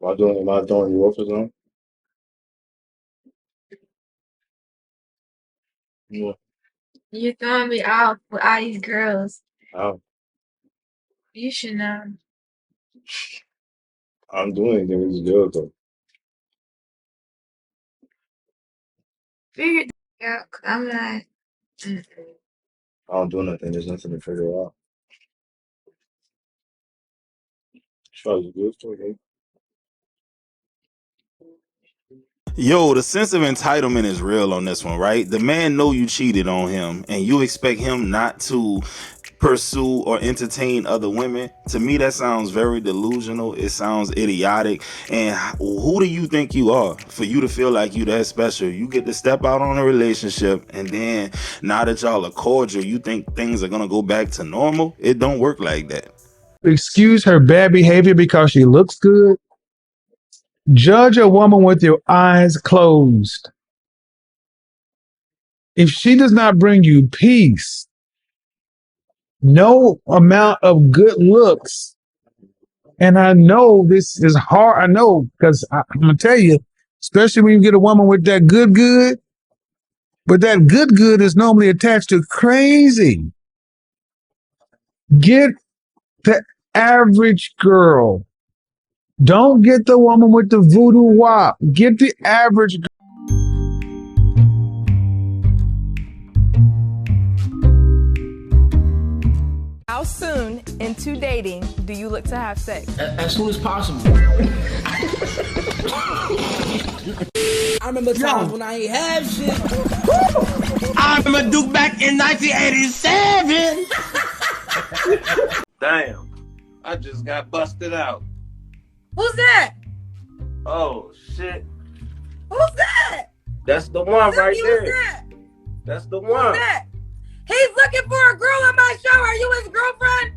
Am I throwing you off or something? Yeah. You throwing me off with all these girls. I'm, You should know. I'm doing anything with this girl though. Figure it out. 'Cause I'm not. Mm. I don't do nothing. There's nothing to figure out. Try to good for you. Yo, the sense of entitlement is real on this one, right? The man know you cheated on him and you expect him not to pursue or entertain other women. To me, that sounds very delusional. It sounds idiotic. And who do you think you are for you to feel like you that special? You get to step out on a relationship, and then now that y'all are cordial, you think things are gonna go back to normal? It don't work like that. Excuse her bad behavior because she looks good. Judge a woman with your eyes closed. If she does not bring you peace, no amount of good looks, and I know this is hard. I know because I'm gonna tell you, especially when you get a woman with that good, but that good is normally attached to crazy. Get the average girl. Don't get the woman with the voodoo wop. Get the average. How soon into dating do you look to have sex? As soon as possible. I remember times when I ain't have shit. I remember Duke back in 1987. Damn, I just got busted out. Who's that? Oh shit, Who's that? that's the one right Who's there. that? That's the Who's one. that? He's looking for a girl on my show. Are you his girlfriend?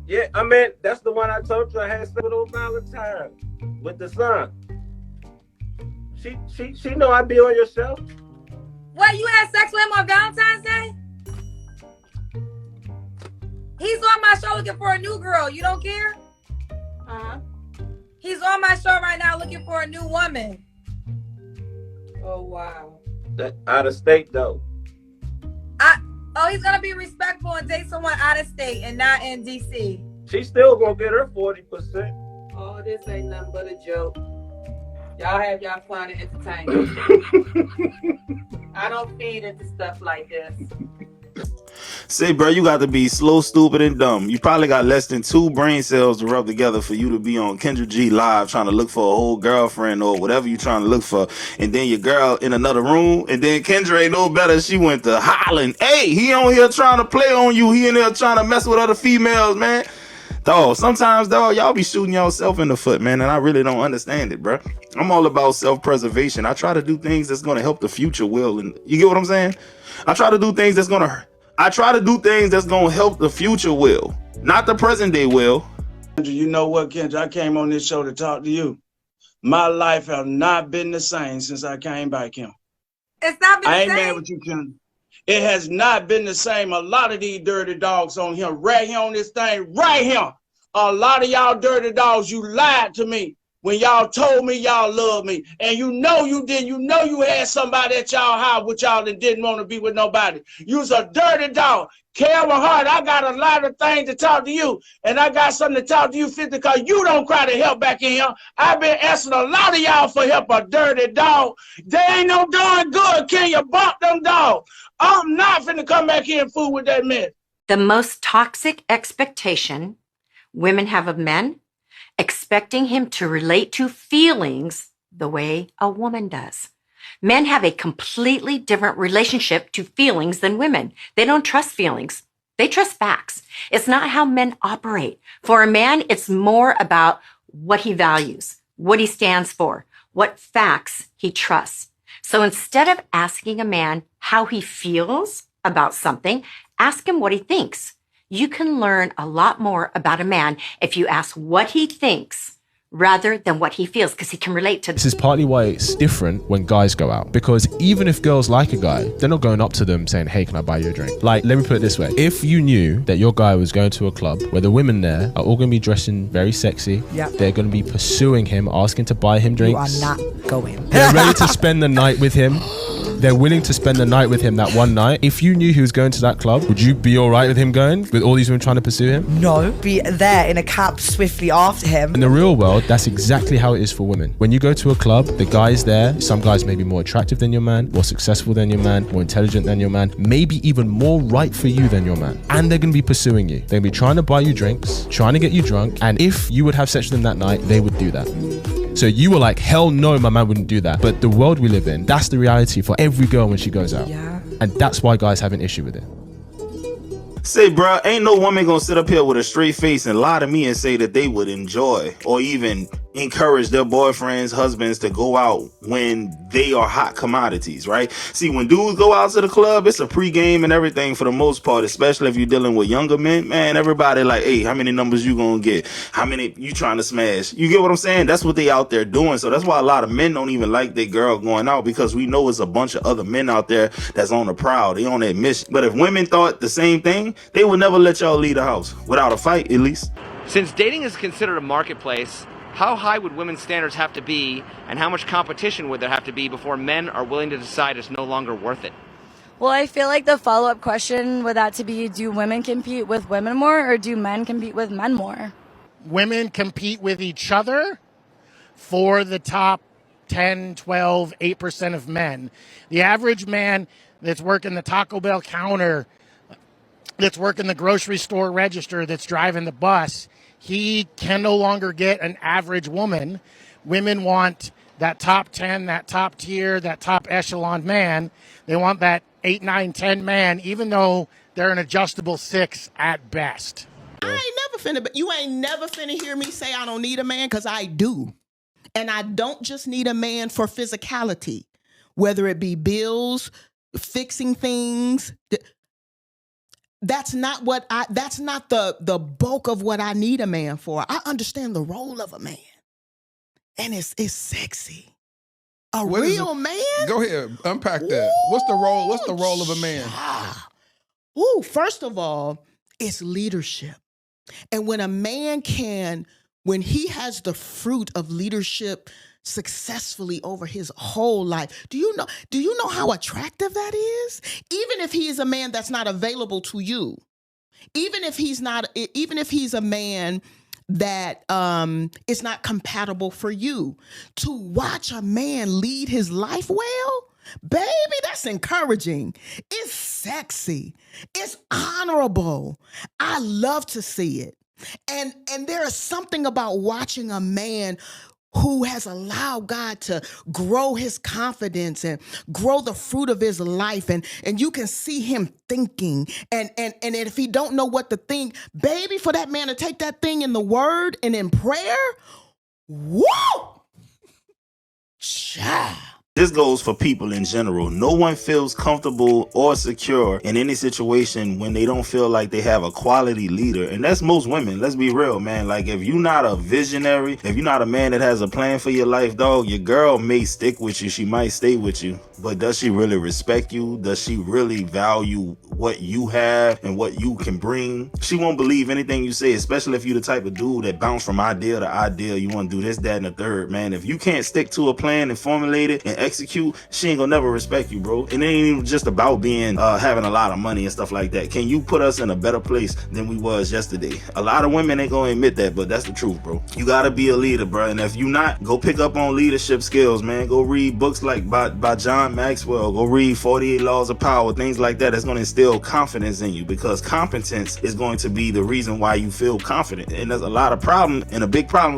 Yeah, I mean that's the one I told you I had sex with on Valentine's with the sun. She know I be on your show. What, you had sex with him on Valentine's Day? He's on my show looking for a new girl. You don't care? Uh-huh. He's on my show right now looking for a new woman. Oh, wow. That out of state though. He's gonna be respectful and date someone out of state and not in DC. She still gonna get her 40%. Oh, this ain't nothing but a joke. Y'all have y'all fun and entertainment. I don't feed into stuff like this. Say, bro, you got to be slow, stupid, and dumb. You probably got less than 2 brain cells to rub together for you to be on Kendra G Live trying to look for a whole girlfriend or whatever you trying to look for. And then your girl in another room. And then Kendra ain't no better. She went to hollering. Hey, he on here trying to play on you. He in there trying to mess with other females, man. Dog, sometimes, dog, y'all be shooting yourself in the foot, man. And I really don't understand it, bro. I'm all about self-preservation. I try to do things that's going to help the future will. And you get what I'm saying? I try to do things that's going to help the future will, not the present day will. You know what, Kendra? I came on this show to talk to you. My life has not been the same since I came back here. It's not been I the ain't same. mad with you, Kendra. It has not been the same. A lot of these dirty dogs on here, right here on this thing, right here. A lot of y'all dirty dogs, you lied to me when y'all told me y'all loved me. And you know you didn't. You know you had somebody at y'all house with y'all and didn't want to be with nobody. You's a dirty dog. Kevin Hart, I got a lot of things to talk to you. And I got something to talk to you, 50, because you don't cry to help back in here. I've been asking a lot of y'all for help, a dirty dog. They ain't no doing good. Can you bump them dogs? I'm not finna come back here and fool with that mess. The most toxic expectation women have of men, expecting him to relate to feelings the way a woman does. Men have a completely different relationship to feelings than women. They don't trust feelings. They trust facts. It's not how men operate. For a man, it's more about what he values, what he stands for, what facts he trusts. So instead of asking a man how he feels about something, ask him what he thinks. You can learn a lot more about a man if you ask what he thinks rather than what he feels, because he can relate to This is partly why it's different when guys go out, because even if girls like a guy, they're not going up to them saying, hey, can I buy you a drink? Like, let me put it this way. If you knew that your guy was going to a club where the women there are all going to be dressing very sexy, they're going to be pursuing him, asking to buy him drinks. You are not going. They're ready to spend the night with him. They're willing to spend the night with him that one night. If you knew he was going to that club, would you be all right with him going, with all these women trying to pursue him? No. Be there in a cab swiftly after him. In the real world, that's exactly how it is for women. When you go to a club, the guy's there. Some guys may be more attractive than your man, more successful than your man, more intelligent than your man, maybe even more right for you than your man. And they're going to be pursuing you. They're going to be trying to buy you drinks, trying to get you drunk. And if you would have sex with them that night, they would do that. So you were like, hell no, my man wouldn't do that. But the world we live in, that's the reality for every girl when she goes out. Yeah. And that's why guys have an issue with it. Say, bruh, ain't no woman gonna sit up here with a straight face and lie to me and say that they would enjoy or even encourage their boyfriends, husbands to go out when they are hot commodities, right? See, when dudes go out to the club, it's a pregame and everything for the most part, especially if you're dealing with younger men. Man, everybody like, hey, how many numbers you gonna get? How many you trying to smash? You get what I'm saying? That's what they out there doing. So that's why a lot of men don't even like their girl going out, because we know it's a bunch of other men out there that's on the prowl. They on that mission. But if women thought the same thing, they would never let y'all leave the house without a fight, at least. Since dating is considered a marketplace, how high would women's standards have to be, and how much competition would there have to be before men are willing to decide it's no longer worth it? Well, I feel like the follow-up question would that to be, do women compete with women more, or do men compete with men more? Women compete with each other for the top 10, 12, 8% of men. The average man that's working the Taco Bell counter, that's working the grocery store register, that's driving the bus, he can no longer get an average woman. Women want that top 10, that top tier, that top echelon man. They want that 8, 9, 10 man, even though they're an adjustable 6 at best. I ain't never finna, but you ain't never finna hear me say I don't need a man, because I do. And I don't just need a man for physicality, whether it be bills, fixing things. That's not the bulk of what I need a man for. I understand the role of a man. And it's sexy. Real man? Go ahead, unpack that. Ooh, What's the role of a man? First of all, it's leadership. And when a man when he has the fruit of leadership successfully over his whole life, do you know how attractive that is? Even if he is a man that's not available to you, even if he's a man that is not compatible for you, to watch a man lead his life well, baby, that's encouraging. It's sexy. It's honorable. I love to see it. And there is something about watching a man who has allowed God to grow his confidence and grow the fruit of his life. And you can see him thinking. And if he don't know what to think, baby, for that man to take that thing in the word and in prayer, woo! Child. This goes for people in general. No one feels comfortable or secure in any situation when they don't feel like they have a quality leader. And that's most women. Let's be real, man. Like, if you're not a visionary, if you're not a man that has a plan for your life, dog, your girl may stick with you. She might stay with you. But does she really respect you? Does she really value what you have and what you can bring? She won't believe anything you say, especially if you're the type of dude that bounce from idea to idea. You want to do this, that, and the third, man. If you can't stick to a plan and formulate it and execute, she ain't gonna never respect you, bro. And it ain't even just about being having a lot of money and stuff like that. Can you put us in a better place than we was yesterday? A lot of women ain't gonna admit that, but that's the truth, bro. You gotta be a leader, bro. And if you not, go pick up on leadership skills, man. Go read books like by John Maxwell. Go read 48 Laws of Power, things like that. That's gonna instill confidence in you, because competence is going to be the reason why you feel confident. And there's a lot of problem, and a big problem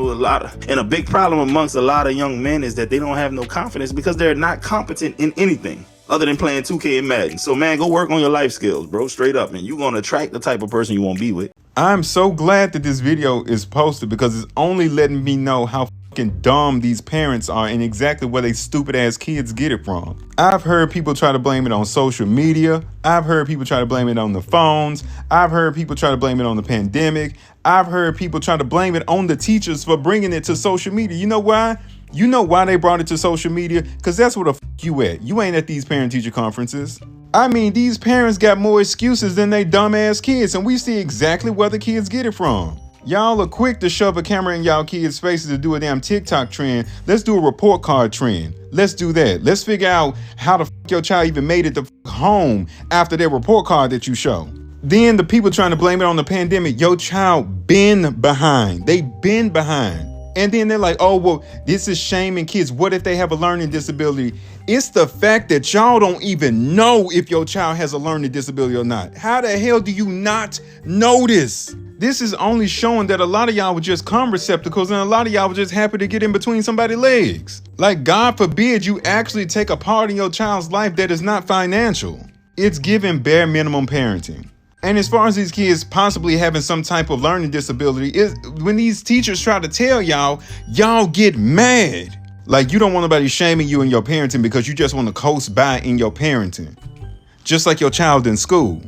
amongst a lot of young men is that they don't have no confidence because they're not competent in anything other than playing 2K and Madden. So, man, go work on your life skills, bro. Straight up, man. You're going to attract the type of person you want to be with. I'm so glad that this video is posted, because it's only letting me know how fucking dumb these parents are and exactly where they stupid ass kids get it from. I've heard people try to blame it on social media. I've heard people try to blame it on the phones. I've heard people try to blame it on the pandemic. I've heard people try to blame it on the teachers for bringing it to social media. You know why? You know why they brought it to social media? Because that's where the you at. You ain't at these parent-teacher conferences. I mean, these parents got more excuses than they dumbass kids, and we see exactly where the kids get it from. Y'all are quick to shove a camera in y'all kids' faces to do a damn TikTok trend. Let's do a report card trend. Let's do that. Let's figure out how the your child even made it to home after their report card that you show. Then the people trying to blame it on the pandemic. Your child been behind. They been behind. And then they're like, oh, well, this is shaming kids. What if they have a learning disability? It's the fact that y'all don't even know if your child has a learning disability or not. How the hell do you not notice? This is only showing that a lot of y'all were just cum receptacles and a lot of y'all were just happy to get in between somebody's legs. Like, God forbid you actually take a part in your child's life that is not financial. It's giving bare minimum parenting. And as far as these kids possibly having some type of learning disability, is when these teachers try to tell y'all, y'all get mad. Like, you don't want nobody shaming you in your parenting because you just want to coast by in your parenting. Just like your child in school.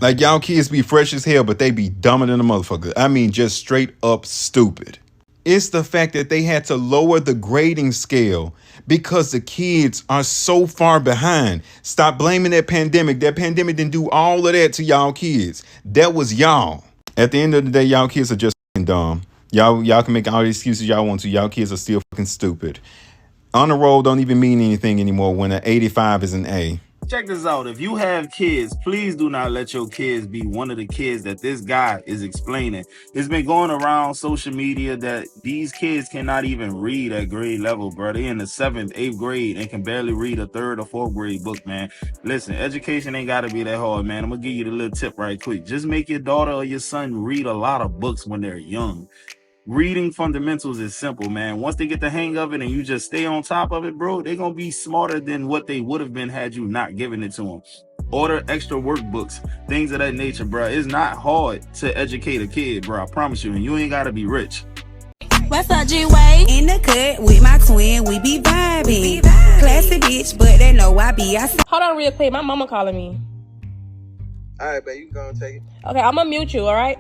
Like, y'all kids be fresh as hell, but they be dumber than a motherfucker. I mean, just straight up stupid. It's the fact that they had to lower the grading scale because the kids are so far behind. Stop blaming that pandemic. That pandemic didn't do all of that to y'all kids. That was y'all. At the end of the day, y'all kids are just dumb. Y'all can make all the excuses y'all want to. Y'all kids are still fucking stupid. On the roll don't even mean anything anymore when an 85 is an A. Check this out. If you have kids, please do not let your kids be one of the kids that this guy is explaining. It's been going around social media that these kids cannot even read at grade level, bro. They in the 7th, 8th grade and can barely read a 3rd or 4th grade book, man. Listen, education ain't got to be that hard, man. I'm going to give you the little tip right quick. Just make your daughter or your son read a lot of books when they're young. Reading fundamentals is simple, man. Once they get the hang of it and you just stay on top of it, bro, they're going to be smarter than what they would have been had you not given it to them. Order extra workbooks, things of that nature, bro. It's not hard to educate a kid, bro. I promise you. And you ain't got to be rich. What's up, G-Way? In the cut with my twin, we be vibing. Classy bitch, but they know I be outside. Hold on real quick. My mama calling me. All right, babe, you can go and take it. Okay, I'm gonna mute you, all right?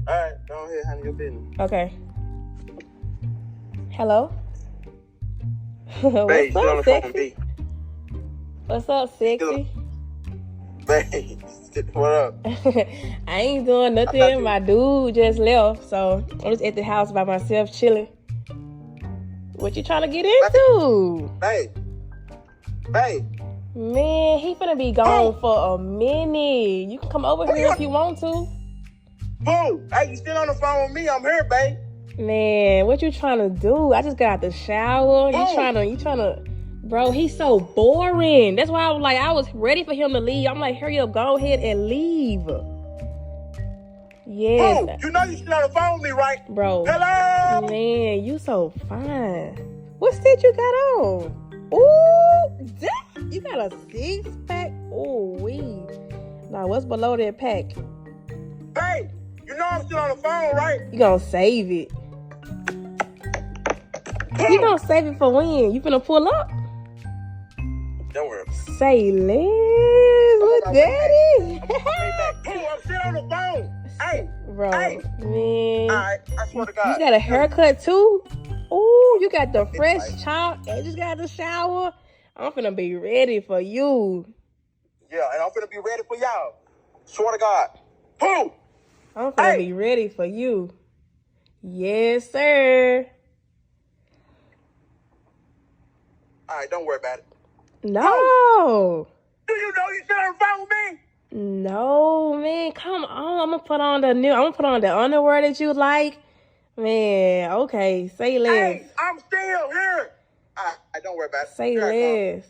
All right, go ahead, handle your business. Okay. Hello? Babe, What's you on up, the phone with sexy? me. What's up, sexy? Babe, what up? I ain't doing nothing. My dude just left, so I'm just at the house by myself chilling. What you trying to get into? Babe. Babe. Man, he finna be gone for a minute. You can come over here if you want to. Boo! Hey, you still on the phone with me? I'm here, babe. Man, what you trying to do? I just got out the shower. You trying to, bro, he's so boring. That's why I was ready for him to leave. I'm like, hurry up, go ahead and leave. Yes. Boo! You know you still on the phone with me, right? Bro. Hello? Man, you so fine. What stitch you got on? Ooh, damn. You got a 6-pack? Ooh, wee. Now, what's below that pack? Babe, you know I'm still on the phone, right? You gonna save it. You gonna save it for when? You finna pull up? Don't worry. Say less with daddy. I'm still on the phone. Hey, bro, hey. Man. All right, I swear to God. You got a haircut too? Ooh, you got the fresh chop and just got the shower. I'm finna be ready for you. Yeah, and I'm finna be ready for y'all. Swear to God. Boom! I'm finna be ready for you. Yes, sir. All right, don't worry about it. No. Do you know you still on the phone with me? No, man, come on. I'm gonna put on the underwear that you like. Man, okay, say less. Hey, I'm still here. All right, don't worry about it. Say less.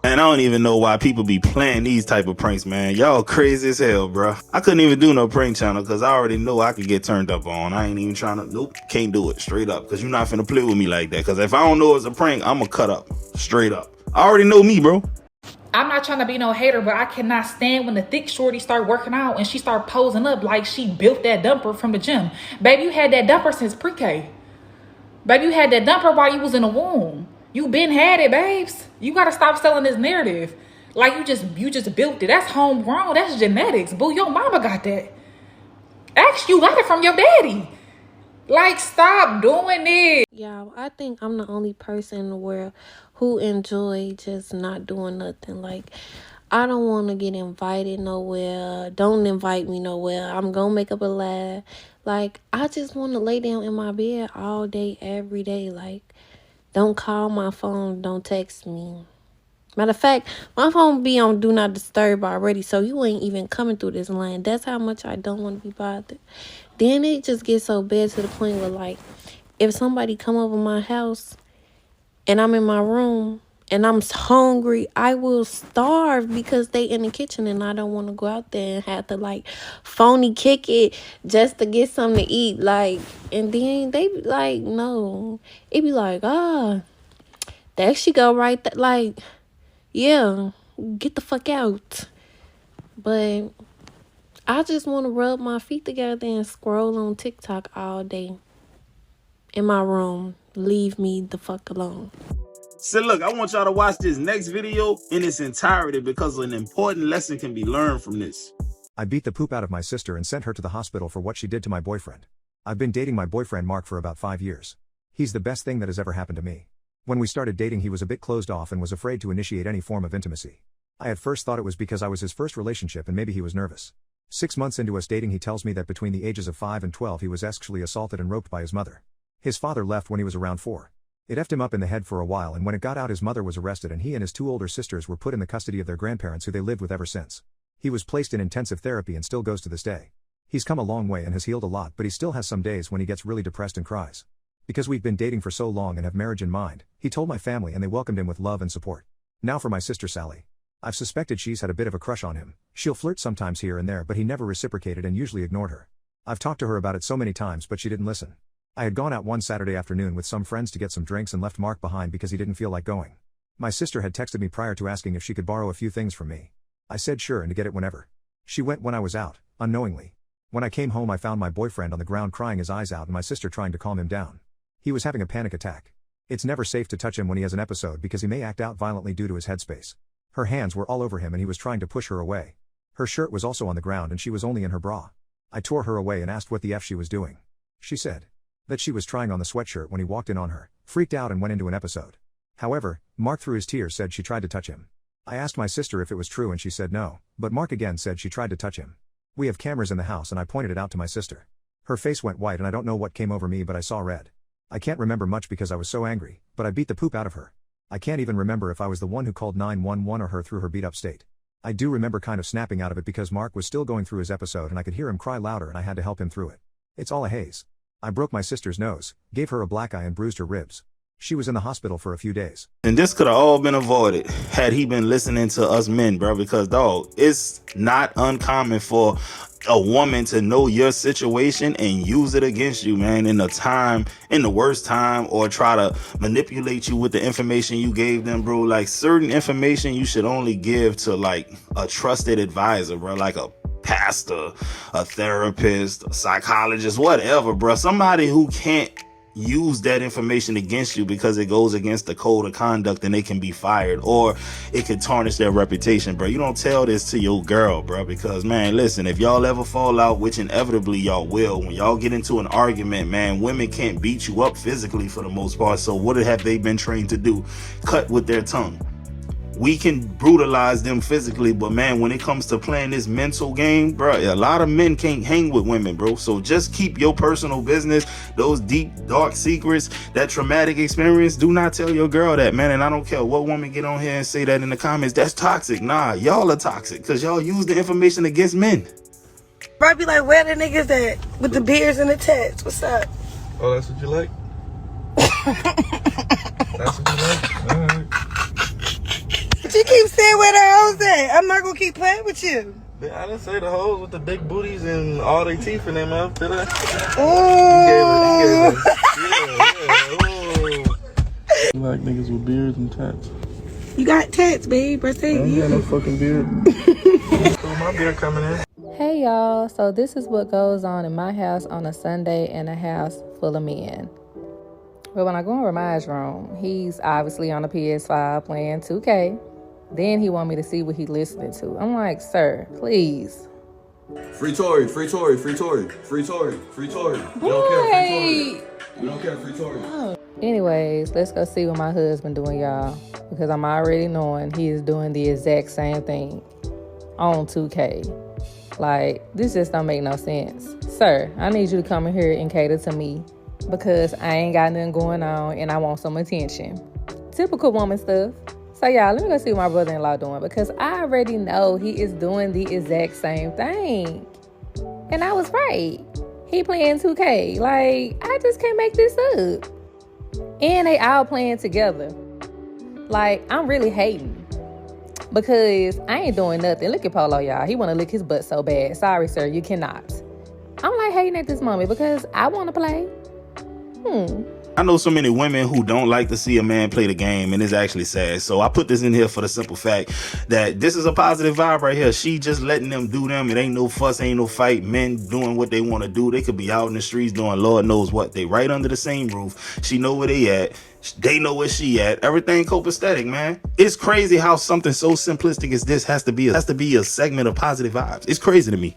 And I don't even know why people be playing these type of pranks, man. Y'all crazy as hell, bro. I couldn't even do no prank channel because I already know I could get turned up on. I ain't even trying to, nope, can't do it straight up because you're not finna play with me like that. Because if I don't know it's a prank, I'm gonna cut up straight up. I already know me, bro. I'm not trying to be no hater, but I cannot stand when the thick shorty start working out and she start posing up like she built that dumper from the gym. Baby, you had that dumper since pre-K. Baby, you had that dumper while you was in the womb. You been had it, babes. You gotta stop selling this narrative. Like you just built it. That's homegrown. That's genetics. Boo, your mama got that. Actually, you got it from your daddy. Like, stop doing it. Yeah, I think I'm the only person in the world who enjoy just not doing nothing. Like, I don't want to get invited nowhere. Don't invite me nowhere. I'm going to make up a lie. Like, I just want to lay down in my bed all day, every day. Like, don't call my phone. Don't text me. Matter of fact, my phone be on Do Not Disturb already, so you ain't even coming through this line. That's how much I don't want to be bothered. Then it just gets so bad to the point where, like, if somebody come over my house and I'm in my room and I'm hungry, I will starve because they in the kitchen and I don't want to go out there and have to, like, phony kick it just to get something to eat. Like, and then they be like, no. It be like, there she go right there. Like, yeah, get the fuck out. But I just want to rub my feet together and scroll on TikTok all day in my room. Leave me the fuck alone. So look, I want y'all to watch this next video in its entirety because an important lesson can be learned from this. I beat the poop out of my sister and sent her to the hospital for what she did to my boyfriend. I've been dating my boyfriend Mark for about 5 years. He's the best thing that has ever happened to me. When we started dating, he was a bit closed off and was afraid to initiate any form of intimacy. I at first thought it was because I was his first relationship and maybe he was nervous. 6 months into us dating, he tells me that between the ages of 5 and 12 he was sexually assaulted and roped by his mother. His father left when he was around 4. It effed him up in the head for a while, and when it got out, his mother was arrested and he and his 2 older sisters were put in the custody of their grandparents, who they lived with ever since. He was placed in intensive therapy and still goes to this day. He's come a long way and has healed a lot, but he still has some days when he gets really depressed and cries. Because we've been dating for so long and have marriage in mind, he told my family and they welcomed him with love and support. Now for my sister Sally. I've suspected she's had a bit of a crush on him. She'll flirt sometimes here and there, but he never reciprocated and usually ignored her. I've talked to her about it so many times, but she didn't listen. I had gone out one Saturday afternoon with some friends to get some drinks and left Mark behind because he didn't feel like going. My sister had texted me prior to asking if she could borrow a few things from me. I said sure and to get it whenever. She went when I was out, unknowingly. When I came home, I found my boyfriend on the ground crying his eyes out and my sister trying to calm him down. He was having a panic attack. It's never safe to touch him when he has an episode because he may act out violently due to his headspace. Her hands were all over him and he was trying to push her away. Her shirt was also on the ground and she was only in her bra. I tore her away and asked what the F she was doing. She said that she was trying on the sweatshirt when he walked in on her, freaked out and went into an episode. However, Mark through his tears said she tried to touch him. I asked my sister if it was true and she said no, but Mark again said she tried to touch him. We have cameras in the house and I pointed it out to my sister. Her face went white and I don't know what came over me, but I saw red. I can't remember much because I was so angry, but I beat the poop out of her. I can't even remember if I was the one who called 911 or her through her beat up state. I do remember kind of snapping out of it because Mark was still going through his episode and I could hear him cry louder and I had to help him through it. It's all a haze. I broke my sister's nose, gave her a black eye and bruised her ribs. She was in the hospital for a few days. And this could have all been avoided had he been listening to us men, bro, because dog, it's not uncommon for a woman to know your situation and use it against you, man, in the worst time, or try to manipulate you with the information you gave them, bro. Like, certain information you should only give to like a trusted advisor, bro, like a pastor, a therapist, a psychologist, whatever, bro. Somebody who can't use that information against you because it goes against the code of conduct and they can be fired or it could tarnish their reputation, bro. You don't tell this to your girl, bro, because, man, listen, if y'all ever fall out, which inevitably y'all will, when y'all get into an argument, man, women can't beat you up physically for the most part. So what have they been trained to do? Cut with their tongue. We can brutalize them physically, but man, when it comes to playing this mental game, bro, a lot of men can't hang with women, bro. So just keep your personal business, those deep, dark secrets, that traumatic experience. Do not tell your girl that, man. And I don't care what woman get on here and say that in the comments. That's toxic. Nah, y'all are toxic because y'all use the information against men. Bro, I be like, where the niggas at with the beards and the tats? What's up? Oh, that's what you like? That's what you like? All right. But you keep saying where the hoes at. I'm not gonna keep playing with you. I didn't say the hoes with the big booties and all their teeth in their mouth, did I? Ooh. You like niggas with beards and tats? You got tats, babe. I say you. I ain't got no fucking beard. So my beard coming in. Hey y'all, so this is what goes on in my house on a Sunday in a house full of men. But when I go in Ramaj's room, he's obviously on the PS5 playing 2K. Then he want me to see what he listening to. I'm like, sir, please. Free Tory, free Tory, free Tory, free Tory, free Tory. You don't care, free Tory. You don't care, free Tory. Anyways, let's go see what my husband doing, y'all. Because I'm already knowing he is doing the exact same thing on 2K. Like, this just don't make no sense. Sir, I need you to come in here and cater to me because I ain't got nothing going on and I want some attention. Typical woman stuff. So y'all, let me go see what my brother-in-law doing because I already know he is doing the exact same thing. And I was right. He playing 2K. Like, I just can't make this up. And they all playing together. Like, I'm really hating. Because I ain't doing nothing. Look at Polo, y'all. He want to lick his butt so bad. Sorry, sir, you cannot. I'm like hating at this moment because I want to play. I know so many women who don't like to see a man play the game, and it's actually sad. So I put this in here for the simple fact that this is a positive vibe right here. She just letting them do them. It ain't no fuss, ain't no fight. Men doing what they want to do. They could be out in the streets doing Lord knows what. They right under the same roof. She know where they at. They know where she at. Everything copacetic, man. It's crazy how something so simplistic as this has to be a segment of positive vibes. It's crazy to me.